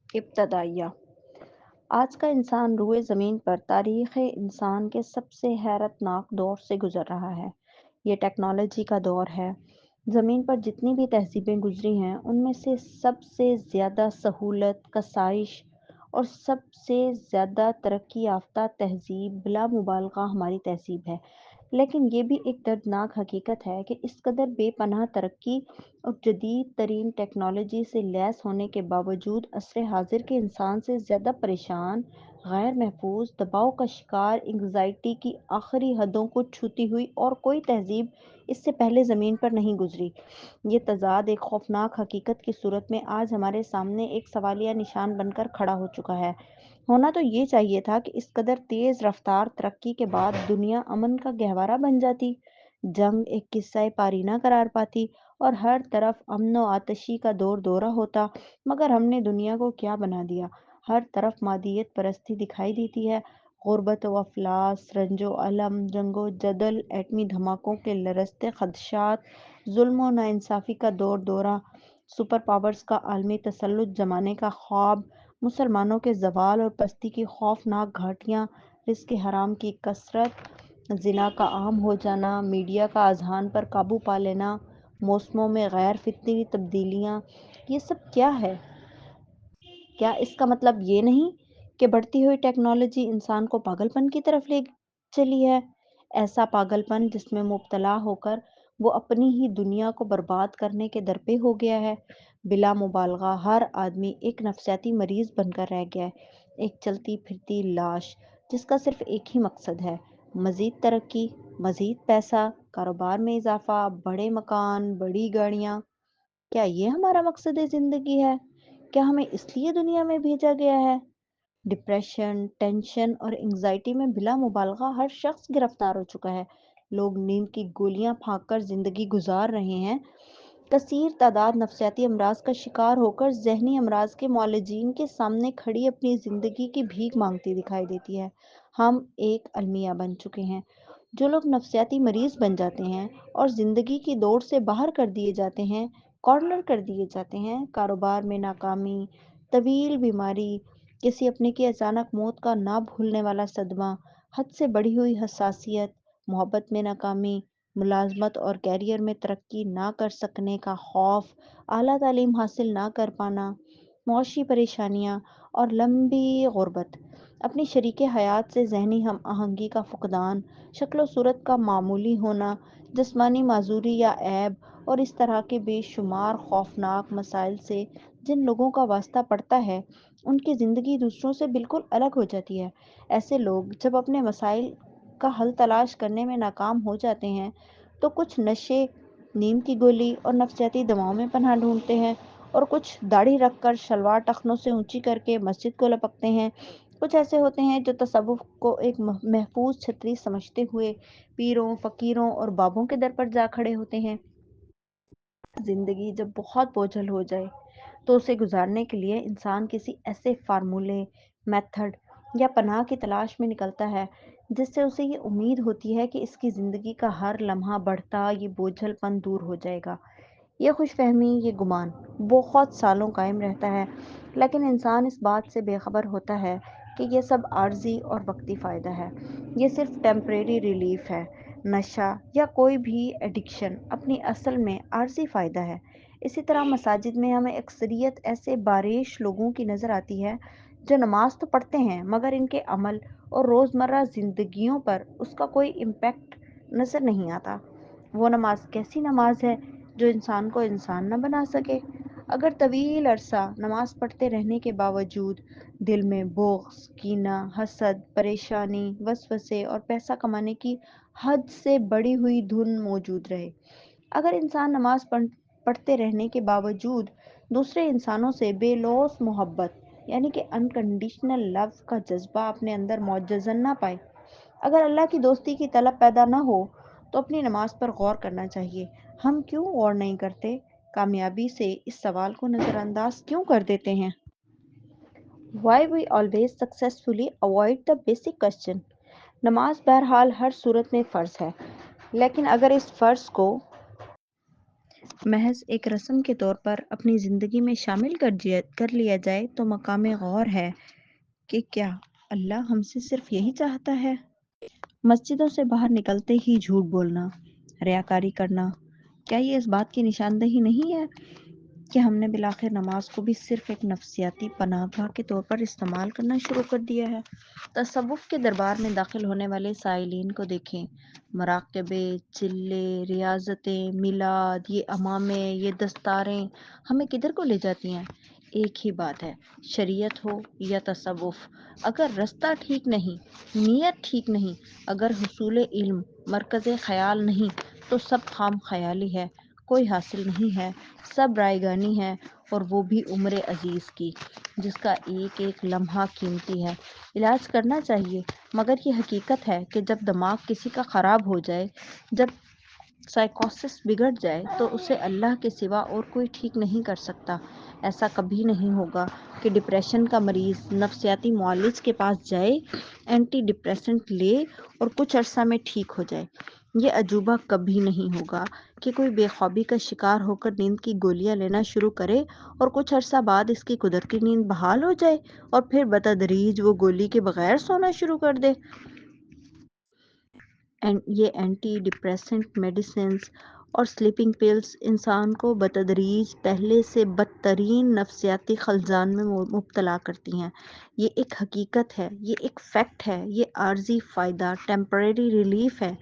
ابتدائیہ آج کا انسان روئے زمین پر تاریخ انسان کے سب سے حیرت ناک دور سے گزر رہا ہے۔ یہ ٹیکنالوجی کا دور ہے۔ زمین پر جتنی بھی تہذیبیں گزری ہیں ان میں سے سب سے زیادہ سہولت، کسائش اور سب سے زیادہ ترقی یافتہ تہذیب بلا مبالغہ ہماری تہذیب ہے۔ لیکن یہ بھی ایک دردناک حقیقت ہے کہ اس قدر بے پناہ ترقی اور جدید ترین ٹیکنالوجی سے لیس ہونے کے باوجود عصر حاضر کے انسان سے زیادہ پریشان، غیر محفوظ، دباؤ کا شکار، انگزائٹی کی آخری حدوں کو چھوتی ہوئی اور کوئی تہذیب اس سے پہلے زمین پر نہیں گزری۔ یہ تضاد ایک خوفناک حقیقت کی صورت میں آج ہمارے سامنے ایک سوالیہ نشان بن کر کھڑا ہو چکا ہے۔ ہونا تو یہ چاہیے تھا کہ اس قدر تیز رفتار ترقی کے بعد دنیا امن کا گہوارہ بن جاتی، جنگ ایک قصہ پاری نہ قرار پاتی اور ہر طرف امن و آتشی کا دور دورہ ہوتا، مگر ہم نے دنیا کو کیا بنا دیا؟ ہر طرف مادیت پرستی دکھائی دیتی ہے، غربت و افلاس، رنج و الم، جنگ و جدل، ایٹمی دھماکوں کے لرزتے خدشات، ظلم و ناانصافی کا دور دورہ، سپر پاورز کا عالمی تسلط جمانے کا خواب، مسلمانوں کے زوال اور پستی کی خوفناک گھاٹیاں، رزق حرام کی کثرت، زنا کا عام ہو جانا، میڈیا کا اذہان پر قابو پا لینا، موسموں میں غیر فطری تبدیلیاں، یہ سب کیا ہے؟ کیا اس کا مطلب یہ نہیں کہ بڑھتی ہوئی ٹیکنالوجی انسان کو پاگل پن کی طرف لے چلی ہے؟ ایسا پاگل پن جس میں مبتلا ہو کر وہ اپنی ہی دنیا کو برباد کرنے کے درپے ہو گیا ہے۔ بلا مبالغہ ہر آدمی ایک نفسیاتی مریض بن کر رہ گیا ہے، ایک چلتی پھرتی لاش جس کا صرف ایک ہی مقصد ہے: مزید ترقی، مزید پیسہ، کاروبار میں اضافہ، بڑے مکان، بڑی گاڑیاں۔ کیا یہ ہمارا مقصد زندگی ہے؟ کیا ہمیں اس لیے دنیا میں بھیجا گیا ہے؟ ڈپریشن، ٹینشن اور انگزائٹی میں بلا مبالغہ ہر شخص گرفتار ہو چکا ہے۔ لوگ نیند کی گولیاں پھانک کر زندگی گزار رہے ہیں۔ کثیر تعداد نفسیاتی امراض کا شکار ہو کر ذہنی امراض کے معالجین کے سامنے کھڑی اپنی زندگی کی بھیک مانگتی دکھائی دیتی ہے۔ ہم ایک المیہ بن چکے ہیں۔ جو لوگ نفسیاتی مریض بن جاتے ہیں اور زندگی کی دوڑ سے باہر کر دیے جاتے ہیں، کارنر کر دیے جاتے ہیں، کاروبار میں ناکامی، طویل بیماری، کسی اپنے کی اچانک موت کا نہ بھولنے والا صدمہ، حد سے بڑھی ہوئی حساسیت، محبت میں ناکامی، ملازمت اور کیریئر میں ترقی نہ کر سکنے کا خوف، اعلیٰ تعلیم حاصل نہ کر پانا، معاشی پریشانیاں اور لمبی غربت، اپنی شریک حیات سے ذہنی ہم آہنگی کا فقدان، شکل و صورت کا معمولی ہونا، جسمانی معذوری یا عیب اور اس طرح کے بے شمار خوفناک مسائل سے جن لوگوں کا واسطہ پڑتا ہے ان کی زندگی دوسروں سے بالکل الگ ہو جاتی ہے۔ ایسے لوگ جب اپنے مسائل کا حل تلاش کرنے میں ناکام ہو جاتے ہیں تو کچھ نشے، نیند کی گولی اور نفسیاتی دواؤں میں پناہ ڈھونڈتے ہیں، اور کچھ داڑھی رکھ کر شلوار ٹخنوں سے اونچی کر کے مسجد کو لپکتے ہیں۔ کچھ ایسے ہوتے ہیں جو تصوف کو ایک محفوظ چھتری سمجھتے ہوئے پیروں، فقیروں اور بابوں کے در پر جا کھڑے ہوتے ہیں۔ زندگی جب بہت بوجھل ہو جائے تو اسے گزارنے کے لیے انسان کسی ایسے فارمولے، میتھڈ یا پناہ کی تلاش میں نکلتا ہے جس سے اسے یہ امید ہوتی ہے کہ اس کی زندگی کا ہر لمحہ بڑھتا یہ بوجھل پن دور ہو جائے گا۔ یہ خوش فہمی، یہ گمان بہت سالوں قائم رہتا ہے، لیکن انسان اس بات سے بے خبر ہوتا ہے کہ یہ سب عارضی اور وقتی فائدہ ہے۔ یہ صرف ٹیمپریری ریلیف ہے۔ نشہ یا کوئی بھی ایڈکشن اپنی اصل میں عارضی فائدہ ہے۔ اسی طرح مساجد میں ہمیں اکثریت ایسے باریش لوگوں کی نظر آتی ہے جو نماز تو پڑھتے ہیں مگر ان کے عمل اور روزمرہ زندگیوں پر اس کا کوئی امپیکٹ نظر نہیں آتا۔ وہ نماز کیسی نماز ہے جو انسان کو انسان نہ بنا سکے؟ اگر طویل عرصہ نماز پڑھتے رہنے کے باوجود دل میں بغض، کینہ، حسد، پریشانی، وسوسے اور پیسہ کمانے کی حد سے بڑھی ہوئی دھن موجود رہے، اگر انسان نماز پڑھتے رہنے کے باوجود دوسرے انسانوں سے بے لوث محبت یعنی کہ انکنڈیشنل لو کا جذبہ اپنے اندر معجزن نہ پائے، اگر اللہ کی دوستی کی طلب پیدا نہ ہو تو اپنی نماز پر غور کرنا چاہیے۔ ہم کیوں غور نہیں کرتے؟ کامیابی سے اس سوال کو نظر انداز کیوں کر دیتے ہیں؟ Why we always successfully avoid the basic question؟ نماز بہرحال ہر صورت میں فرض ہے، لیکن اگر اس فرض کو محض ایک رسم کے طور پر اپنی زندگی میں شامل کر لیا جائے تو مقام غور ہے کہ کیا اللہ ہم سے صرف یہی چاہتا ہے؟ مسجدوں سے باہر نکلتے ہی جھوٹ بولنا، ریاکاری کرنا، کیا یہ اس بات کی نشاندہی نہیں ہے کہ ہم نے بالآخر نماز کو بھی صرف ایک نفسیاتی پناہ گاہ کے طور پر استعمال کرنا شروع کر دیا ہے؟ تصوف کے دربار میں داخل ہونے والے سائلین کو دیکھیں، مراقبے، چلے، ریاضتیں، میلاد، یہ امامے، یہ دستاریں ہمیں کدھر کو لے جاتی ہیں؟ ایک ہی بات ہے، شریعت ہو یا تصوف، اگر رستہ ٹھیک نہیں، نیت ٹھیک نہیں، اگر حصول علم مرکز خیال نہیں تو سب خام خیالی ہے، کوئی حاصل نہیں ہے، سب رائے گانی ہے، اور وہ بھی عمر عزیز کی، جس کا ایک ایک لمحہ قیمتی ہے۔ علاج کرنا چاہیے، مگر یہ حقیقت ہے کہ جب دماغ کسی کا خراب ہو جائے، جب سائیکوسس بگڑ جائے تو اسے اللہ کے سوا اور کوئی ٹھیک نہیں کر سکتا۔ ایسا کبھی نہیں ہوگا کہ ڈپریشن کا مریض نفسیاتی معالج کے پاس جائے، اینٹی ڈپریسنٹ لے اور کچھ عرصہ میں ٹھیک ہو جائے۔ یہ عجوبہ کبھی نہیں ہوگا کہ کوئی بے خوابی کا شکار ہو کر نیند کی گولیاں لینا شروع کرے اور کچھ عرصہ بعد اس کی قدرتی نیند بحال ہو جائے اور پھر بتدریج وہ گولی کے بغیر سونا شروع کر دے۔ یہ اینٹی ڈپریسنٹ میڈیسنز اور سلیپنگ پلز انسان کو بتدریج پہلے سے بدترین نفسیاتی خلجان میں مبتلا کرتی ہیں۔ یہ ایک حقیقت ہے، یہ ایک فیکٹ ہے، یہ عارضی فائدہ، ٹیمپریری ریلیف ہے۔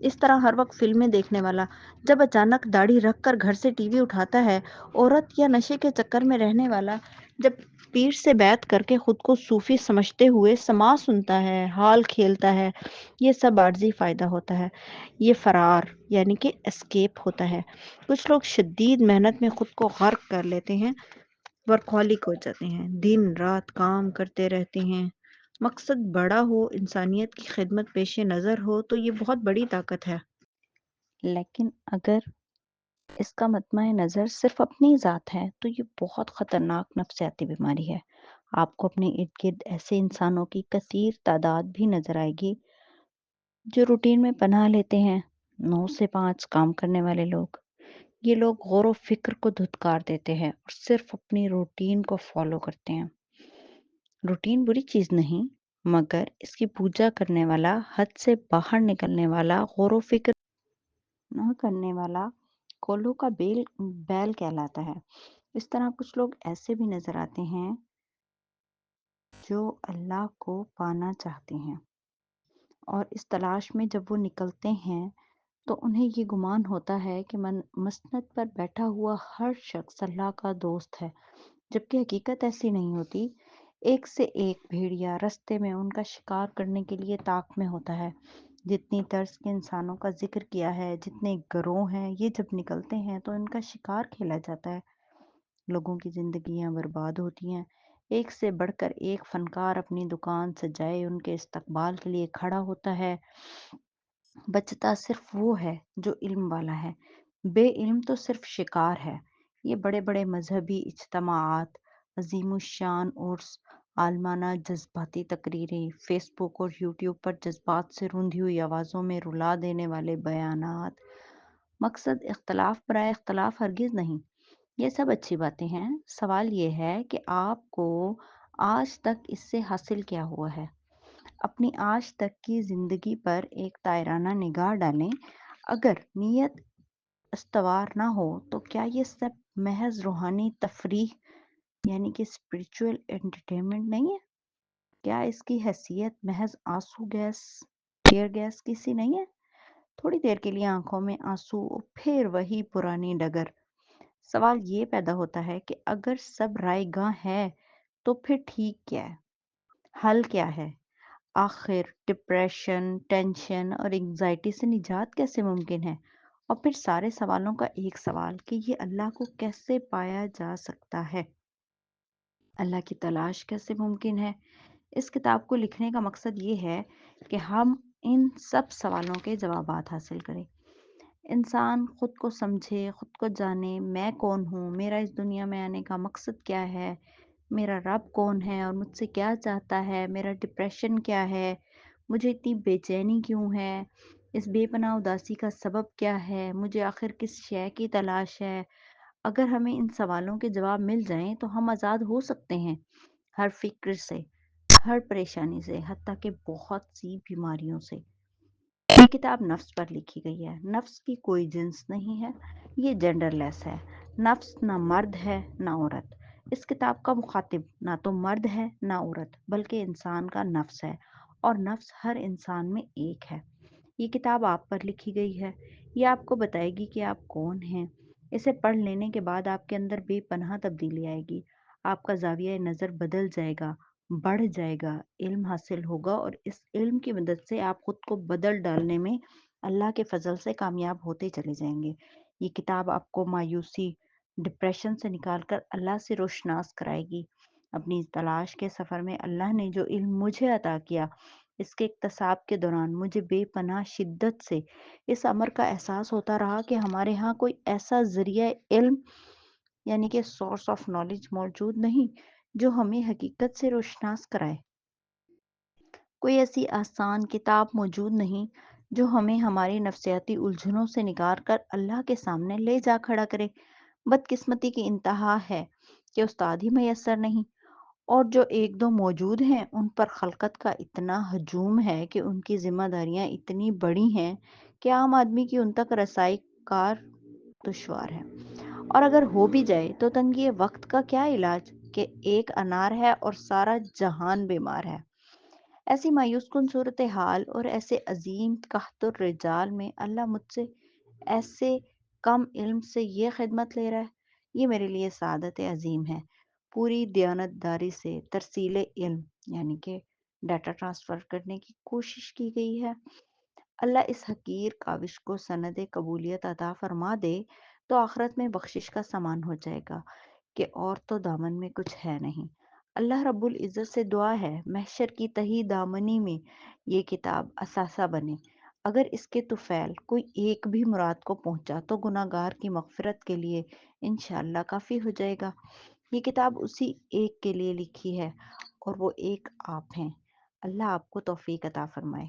اس طرح ہر وقت فلمیں دیکھنے والا جب اچانک داڑھی رکھ کر گھر سے ٹی وی اٹھاتا ہے، عورت یا نشے کے چکر میں رہنے والا جب پیر سے بیعت کر کے خود کو صوفی سمجھتے ہوئے سماع سنتا ہے، حال کھیلتا ہے، یہ سب عارضی فائدہ ہوتا ہے، یہ فرار یعنی کہ اسکیپ ہوتا ہے۔ کچھ لوگ شدید محنت میں خود کو غرق کر لیتے ہیں، ورکہولک ہو جاتے ہیں، دن رات کام کرتے رہتے ہیں۔ مقصد بڑا ہو، انسانیت کی خدمت پیش نظر ہو تو یہ بہت بڑی طاقت ہے۔ لیکن اگر اس کا مطمع نظر صرف اپنی ذات ہے تو یہ بہت خطرناک نفسیاتی بیماری ہے۔ آپ کو اپنے ارد گرد ایسے انسانوں کی کثیر تعداد بھی نظر آئے گی جو روٹین میں پناہ لیتے ہیں، 9 سے 5 کام کرنے والے لوگ۔ یہ لوگ غور و فکر کو دھتکار دیتے ہیں اور صرف اپنی روٹین کو فالو کرتے ہیں۔ روٹین بری چیز نہیں، مگر اس کی پوجا کرنے والا، حد سے باہر نکلنے والا، غور و فکر نہ کرنے والا کولو کا بیل کہلاتا ہے۔ اس طرح کچھ لوگ ایسے بھی نظر آتے ہیں جو اللہ کو پانا چاہتے ہیں، اور اس تلاش میں جب وہ نکلتے ہیں تو انہیں یہ گمان ہوتا ہے کہ مسند پر بیٹھا ہوا ہر شخص اللہ کا دوست ہے، جبکہ حقیقت ایسی نہیں ہوتی۔ ایک سے ایک بھیڑیا رستے میں ان کا شکار کرنے کے لیے طاق میں ہوتا ہے۔ جتنی طرز کے انسانوں کا ذکر کیا ہے، جتنے گروہ ہیں، یہ جب نکلتے ہیں تو ان کا شکار کھیلا جاتا ہے۔ لوگوں کی زندگیاں برباد ہوتی ہیں، ایک سے بڑھ کر ایک فنکار اپنی دکان سجائے ان کے استقبال کے لیے کھڑا ہوتا ہے۔ بچتا صرف وہ ہے جو علم والا ہے، بے علم تو صرف شکار ہے۔ یہ بڑے بڑے مذہبی اجتماعات، عظیم الشان عرس، عالمانہ جذباتی تقریریں، فیس بک اور یوٹیوب پر جذبات سے روندھی ہوئی آوازوں میں رلا دینے والے بیانات، مقصد اختلاف برائے اختلاف ہرگز نہیں۔ یہ سب اچھی باتیں ہیں، سوال یہ ہے کہ آپ کو آج تک اس سے حاصل کیا ہوا ہے؟ اپنی آج تک کی زندگی پر ایک تائرانہ نگاہ ڈالیں۔ اگر نیت استوار نہ ہو تو کیا یہ سب محض روحانی تفریح یعنی کہ اسپریچول انٹرٹینمنٹ نہیں ہے؟ کیا اس کی حیثیت محض آنسو گیس، ٹیئر گیس کی سی نہیں ہے؟ تھوڑی دیر کے لیے آنکھوں میں آنسو، پھر وہی پرانی ڈگر۔ سوال یہ پیدا ہوتا ہے کہ اگر سب رائے گاں ہے تو پھر ٹھیک کیا ہے، حل کیا ہے؟ آخر ڈپریشن، ٹینشن اور انگزائٹی سے نجات کیسے ممکن ہے؟ اور پھر سارے سوالوں کا ایک سوال کہ یہ اللہ کو کیسے پایا جا سکتا ہے؟ اللہ کی تلاش کیسے ممکن ہے؟ اس کتاب کو لکھنے کا مقصد یہ ہے کہ ہم ان سب سوالوں کے جوابات حاصل کریں۔ انسان خود کو سمجھے، خود کو جانے، میں کون ہوں، میرا اس دنیا میں آنے کا مقصد کیا ہے، میرا رب کون ہے اور مجھ سے کیا چاہتا ہے، میرا ڈپریشن کیا ہے، مجھے اتنی بے چینی کیوں ہے، اس بے پناہ اداسی کا سبب کیا ہے؟ مجھے آخر کس شے کی تلاش ہے؟ اگر ہمیں ان سوالوں کے جواب مل جائیں تو ہم آزاد ہو سکتے ہیں، ہر فکر سے، ہر پریشانی سے، حتیٰ کہ بہت سی بیماریوں سے۔ یہ کتاب نفس پر لکھی گئی ہے۔ نفس کی کوئی جنس نہیں ہے، یہ جینڈر لیس ہے۔ نفس نہ مرد ہے نہ عورت۔ اس کتاب کا مخاطب نہ تو مرد ہے نہ عورت، بلکہ انسان کا نفس ہے، اور نفس ہر انسان میں ایک ہے۔ یہ کتاب آپ پر لکھی گئی ہے۔ یہ آپ کو بتائے گی کہ آپ کون ہیں۔ اسے پڑھ لینے کے بعد آپ کے اندر بے پناہ تبدیلی آئے گی۔ آپ کا زاویہ نظر بدل جائے گا، بڑھ جائے گا، علم حاصل ہوگا، اور اس علم کی مدد سے آپ خود کو بدل ڈالنے میں اللہ کے فضل سے کامیاب ہوتے چلے جائیں گے۔ یہ کتاب آپ کو مایوسی، ڈپریشن سے نکال کر اللہ سے روشناس کرائے گی۔ اپنی تلاش کے سفر میں اللہ نے جو علم مجھے عطا کیا، اس کے اکتساب کے دوران مجھے بے پناہ شدت سے اس امر کا احساس ہوتا رہا کہ ہمارے ہاں کوئی ایسا ذریعہ علم، یعنی کہ سورس آف نالج موجود نہیں جو ہمیں حقیقت سے روشناس کرائے۔ کوئی ایسی آسان کتاب موجود نہیں جو ہمیں ہماری نفسیاتی الجھنوں سے نکال کر اللہ کے سامنے لے جا کھڑا کرے۔ بدقسمتی کی انتہا ہے کہ استاد ہی میسر نہیں، اور جو ایک دو موجود ہیں ان پر خلقت کا اتنا ہجوم ہے کہ ان کی ذمہ داریاں اتنی بڑی ہیں کہ عام آدمی کی ان تک رسائی کار دشوار ہے، اور اگر ہو بھی جائے تو تنگی وقت کا کیا علاج کہ ایک انار ہے اور سارا جہان بیمار ہے۔ ایسی مایوس کن صورتحال اور ایسے عظیم قحط الرجال میں اللہ مجھ سے ایسے کم علم سے یہ خدمت لے رہا ہے، یہ میرے لیے سعادت عظیم ہے۔ پوری دیانت داری سے ترسیل علم، یعنی کہ ڈیٹا ٹرانسفر کرنے کی کوشش کی گئی ہے۔ اللہ اس حقیر کاوش کو سند قبولیت عطا فرما دے تو آخرت میں بخشش کا سامان ہو جائے گا کہ اور تو دامن میں کچھ ہے نہیں۔ اللہ رب العزت سے دعا ہے محشر کی تہی دامنی میں یہ کتاب اثاثہ بنے۔ اگر اس کے طفیل کوئی ایک بھی مراد کو پہنچا تو گناہ گار کی مغفرت کے لیے انشاءاللہ کافی ہو جائے گا۔ یہ کتاب اسی ایک کے لیے لکھی ہے، اور وہ ایک آپ ہیں۔ اللہ آپ کو توفیق عطا فرمائے۔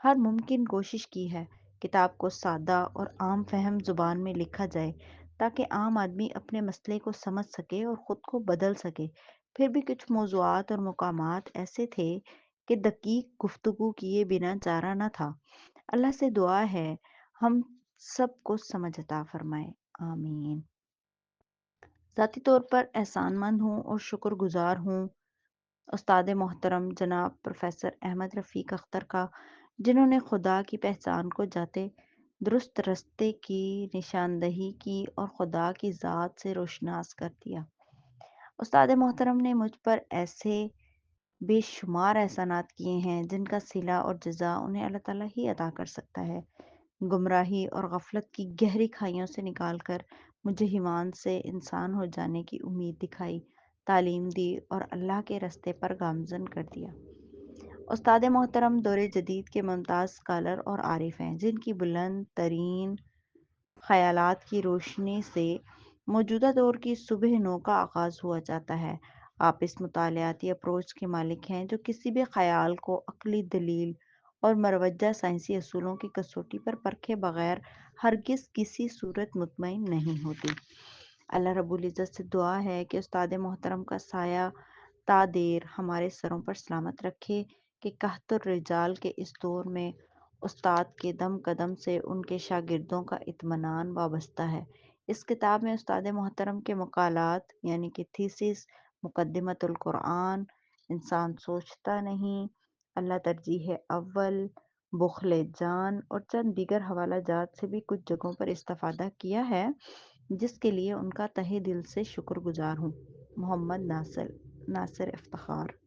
ہر ممکن کوشش کی ہے کتاب کو سادہ اور عام فہم زبان میں لکھا جائے تاکہ عام آدمی اپنے مسئلے کو سمجھ سکے اور خود کو بدل سکے۔ پھر بھی کچھ موضوعات اور مقامات ایسے تھے کہ دقیق گفتگو کیے بنا چارہ نہ تھا۔ اللہ سے دعا ہے ہم سب کو سمجھ عطا فرمائے، آمین۔ ذاتی طور پر احسان مند ہوں اور شکر گزار ہوں استاد محترم جناب پروفیسر احمد رفیق اختر کا، جنہوں نے خدا کی پہچان کو جاتے درست رستے کی نشاندہی کی اور خدا کی ذات سے روشناس کر دیا۔ استاد محترم نے مجھ پر ایسے بے شمار احسانات کیے ہیں جن کا صلہ اور جزا انہیں اللہ تعالیٰ ہی ادا کر سکتا ہے۔ گمراہی اور غفلت کی گہری کھائیوں سے نکال کر مجھے ایمان سے انسان ہو جانے کی امید دکھائی، تعلیم دی اور اللہ کے رستے پر گامزن کر دیا۔ استاد محترم دور جدید کے ممتاز اسکالر اور عارف ہیں جن کی بلند ترین خیالات کی روشنی سے موجودہ دور کی صبح نو کا آغاز ہوا جاتا ہے۔ آپ اس مطالعاتی اپروچ کے مالک ہیں جو کسی بھی خیال کو عقلی دلیل اور مروجہ سائنسی اصولوں کی کسوٹی پر پرکھے بغیر ہرگز کسی صورت مطمئن نہیں ہوتی۔ اللہ رب العزت سے دعا ہے کہ استاد محترم کا سایہ تا دیر ہمارے سروں پر سلامت رکھے کہ قحط الرجال کے اس دور میں استاد کے دم قدم سے ان کے شاگردوں کا اطمینان وابستہ ہے۔ اس کتاب میں استاد محترم کے مقالات، یعنی کہ تھیسس، مقدمۃ القرآن، انسان سوچتا نہیں، اللہ ترجیح اول، بخل جان اور چند دیگر حوالہ جات سے بھی کچھ جگہوں پر استفادہ کیا ہے، جس کے لیے ان کا تہہ دل سے شکر گزار ہوں۔ محمد ناصر افتخار۔